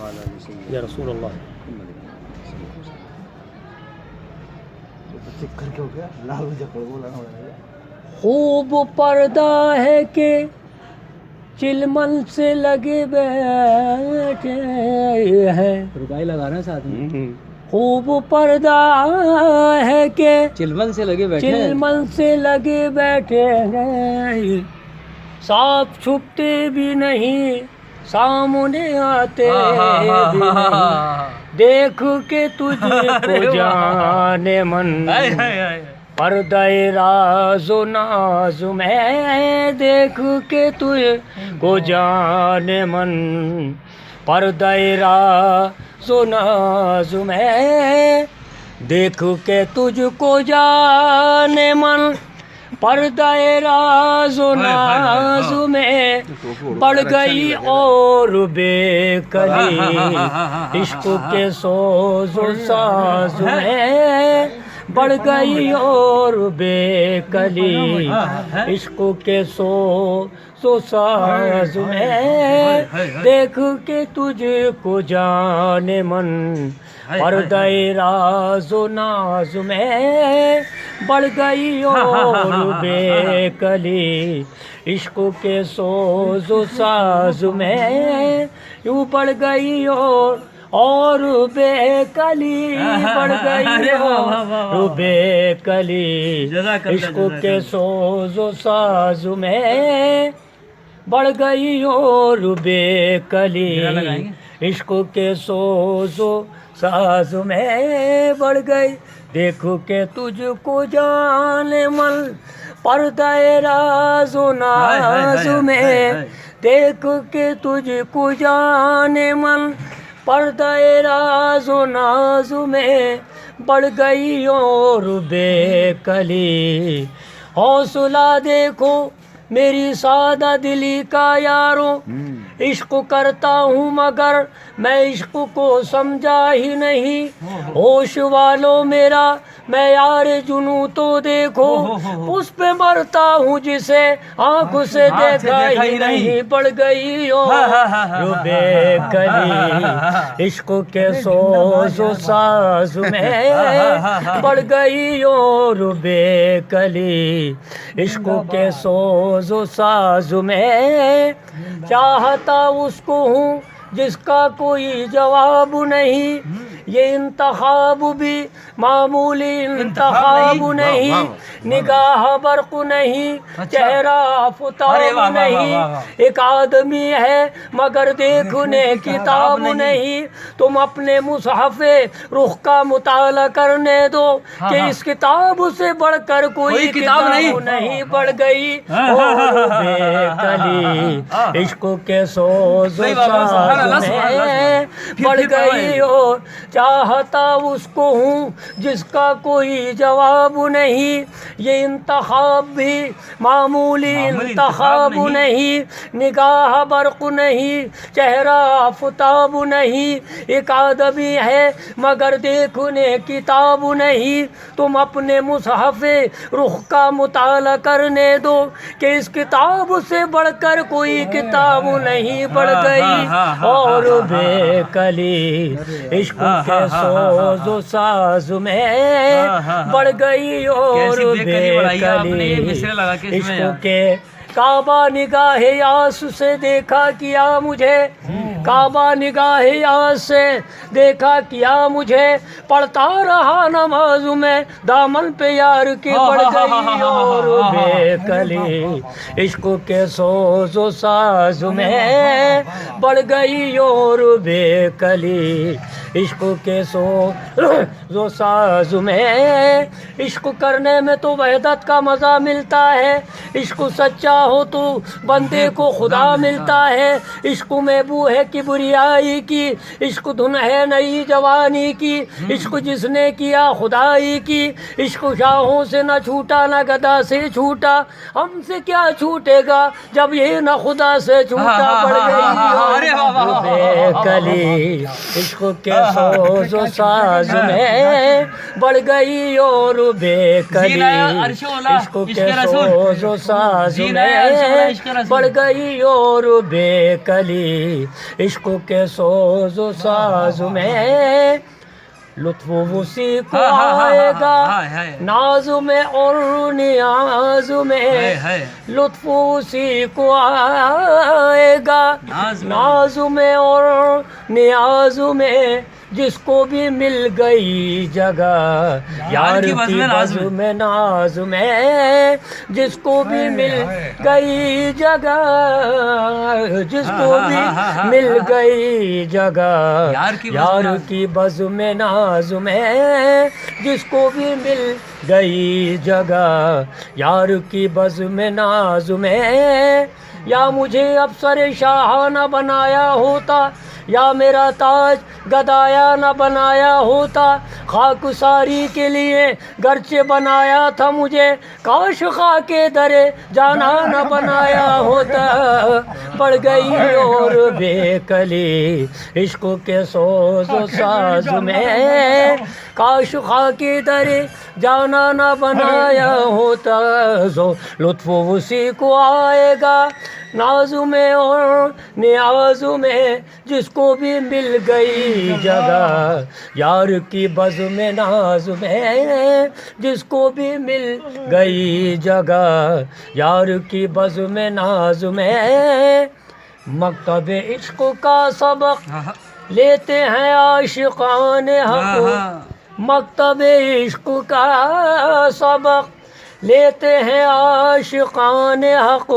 وعلى آل سيدنا یا رسول اللہ. محمد صلی اللہ علیہ وسلم. چکر کیا ہو گیا لال بجا کر بولا نا. خوب پردہ ہے کہ چلمن سے لگے بیٹھے ہیں. رکائی لگا رہے ہیں ساتھ میں. خوب پردہ ہے کہ چلمن سے لگے بیٹھے ہیں. چلمن سے لگے بیٹھے ہیں. سانپ چھپتے بھی نہیں سامنے آتے بھی نہیں. دیکھ کے تجھ کو جانے من پردہ راز و ناز میں. دیکھ کے تجھ کو جانے من پردہ راز و ناز میں. دیکھ کے تجھ کو جانے من پردہ راز و ناز میں. بڑھ گئی اور بے کلی عشق کے سوز و ساز میں. بڑھ گئی اور بے کلی عشق کے سوز و ساز میں. دیکھ کے تجھ کو جانے من پردہ راز و ناز میں. بڑھ گئی اور بے کلی عشق کے سوز و ساز میں. یوں بڑھ گئی اور بے کلی بڑھ گئی اور بے کلی عشق کے سوز و ساز میں. بڑھ گئی اور بے کلی عشق کے سوز و ساز میں. بڑھ گئی. دیکھو کہ تجھ کو جانے من پردہ راز و ناز میں. دیکھ کے تجھ کو جانے من پردہ راز و ناز میں. بڑھ گئی اور بے کلی. حوصلہ دیکھو میری سادہ دلی کا یاروں. عشق کرتا ہوں مگر میں عشق کو سمجھا ہی نہیں. ہوش والوں میرا معیار جنوں تو دیکھو. اس پہ مرتا ہوں جسے آنکھوں سے دیکھا ہی نہیں. بڑھ گئی اور بے کلی عشق کے سوز و ساز میں. بڑھ گئی اور بے کلی عشق کے سوز و ساز میں. چاہتا اس کو ہوں جس کا کوئی جواب نہیں. یہ انتخاب بھی معمولی انتخاب نہیں. نگاہ برق نہیں چہرہ آفتاب نہیں. ایک آدمی ہے مگر دیکھنے کتاب نہیں. تم اپنے مصحف رخ کا مطالعہ کرنے دو کہ اس کتاب سے بڑھ کر کوئی کتاب نہیں. بڑھ گئی اور بے کلی عشق کے سوز و ساز میں. بڑھ گئی اور چاہتا اس کو ہوں جس کا کوئی جواب نہیں. یہ انتخاب بھی معمولی انتخاب نہیں. نگاہ برق نہیں چہرہ آفتاب نہیں. ایک آدمی ہے مگر دیکھنے کتاب نہیں. تم اپنے مصحف رخ کا مطالعہ کرنے دو کہ اس کتاب سے بڑھ کر کوئی کتاب نہیں. بڑھ گئی اور بے کلی عشق کے سوز و ساز میں. بڑھ گئی اور بے کلی عشق کے. کعبہ نگاہ یاس سے دیکھا کیا مجھے. کعبہ نگاہ یاس سے دیکھا کیا مجھے. پڑھتا رہا نماز میں دامن پہ یار کی. بڑھ گئی اور بے کلی عشق کے سوز و ساز میں. بڑھ گئی اور بے کلی عشق کے سوز و ساز میں. عشق کرنے میں تو وحدت کا مزہ ملتا ہے. عشق سچا ہو تو بندے کو خدا ملتا ہے. عشق میں بو ہے کبریائی کی. عشق دھن ہے نئی جوانی کی. عشق جس نے کیا خدائی کی. عشق شاہوں سے نہ چھوٹا نہ گدا سے چھوٹا. ہم سے کیا چھوٹے گا جب یہ نہ خدا سے چھوٹا. بڑھ گئی بے کلی عشق کے سوز و ساز میں بڑھ گئی اور بے کلی، عشق کے سوز و ساز میں بڑھ گئی اور بے کلی، عشق کے سوز و ساز میں لطف اسی کو آئے گا ناز میں اور نیاز میں، لطف اسی کو آئے گا ناز میں اور نیاز میں، جس کو بھی مل گئی جگہ یار کی بزم میں ناز میں، جس کو بھی مل گئی جگہ، جس کو بھی مل گئی جگہ یار کی بزم میں ناز میں، جس کو بھی مل گئی جگہ یار کی بزم میں ناز میں، یا مجھے افسر شاہ نہ بنایا ہوتا، یا میرا تاج گدایا نہ بنایا ہوتا، خاک ساری کے لیے گرچہ بنایا تھا مجھے، کاش خاک درے جانا نہ بنایا ہوتا، بڑھ گئی اور بے کلی عشق کے سوز و ساز میں، کاش خاک درے جانا نہ بنایا ہوتا، سو لطف اسی کو آئے گا ناز میں اور نیاز میں، جس کو بھی مل گئی جگہ یار کی بزم میں ناز میں، جس کو بھی مل گئی جگہ یار کی بزم میں ناز میں، مکتب عشق کا سبق لیتے ہیں عاشقان حق، مکتب عشق کا سبق لیتے ہیں عاشقان حق،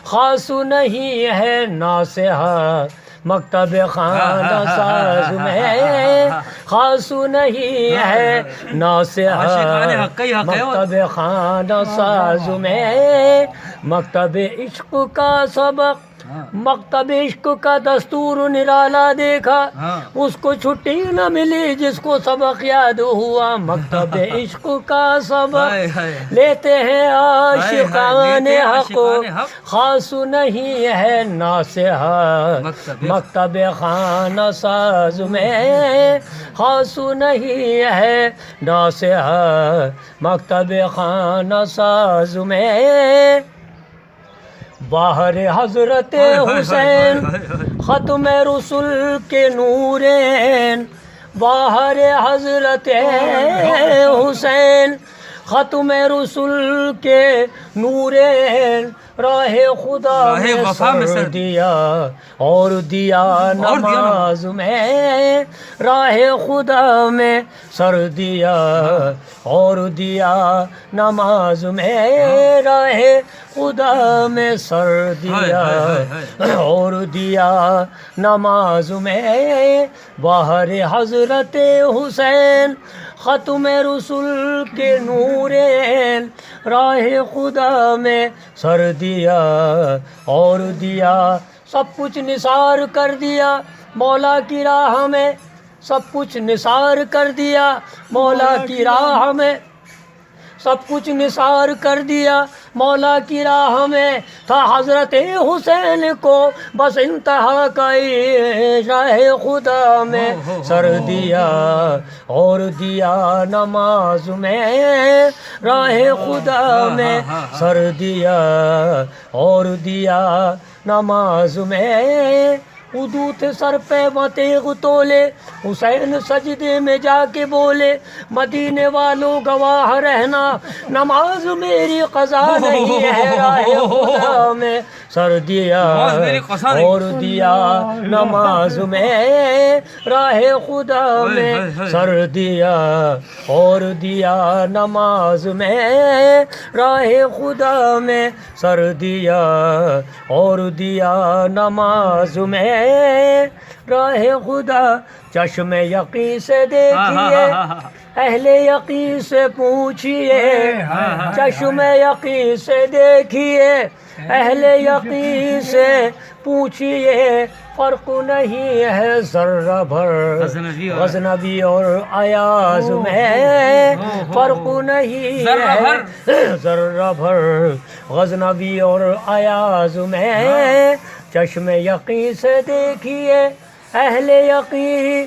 خاص نہیں ہے ناصحہ مکتب خانہ ساز میں، خاص نہیں ہے ناصحہ مکتب خانہ ساز میں، مکتب عشق کا سبق، مکتب عشق کا دستور نرالا دیکھا، اس کو چھٹی نہ ملی جس کو سبق یاد ہوا، مکتب عشق کا سبق لیتے ہیں عاشقان حق، خاص نہیں ہے ناصحہ مکتب خانہ ساز میں، خاص نہیں ہے ناصحہ مکتب خانہ ساز میں، باہر حضرت حسین ختم رسول کے نورین، باہر حضرت حسین ختم رسول کے نورین، راہ خدا میں سر دیا اور دیا نماز میں، راہ خدا میں سر دیا اور دیا نماز میں، راہ خدا میں سر دیا اور دیا نماز میں، باہر حضرت حسین ختم رسول کے نورین، راہ خدا میں سر دیا اور دیا، سب کچھ نثار کر دیا مولا کی راہ میں، سب کچھ نثار کر دیا مولا کی راہ میں، سب کچھ نثار کر دیا مولا کی راہ میں، تھا حضرت حسین کو بس انتہا کا راہ خدا میں سر دیا اور دیا نماز میں، راہ خدا میں سر دیا اور دیا نماز میں، اردو تھے سر پہ تیغ تولے، حسین سجدے میں جا کے بولے، مدینے والوں گواہ رہنا نماز میری قضا نہیں ہے، راہ خدا میں سر دیا اور دیا نماز میں، راہ خدا میں سر دیا اور دیا نماز میں، راہ خدا میں سر دیا اور دیا نماز میں، راہ خدا چشم یقین سے دیکھیے، اہل یقین سے پوچھیے، چشم یقین سے دیکھیے، اہل یقین سے پوچھیے، فرق نہیں ہے ذرہ بھر غزنوی اور ایاز میں، فرق نہیں ہے ذرہ بھر غزنوی اور ایاز میں، چشم یقین سے دیکھیے، اہل یقین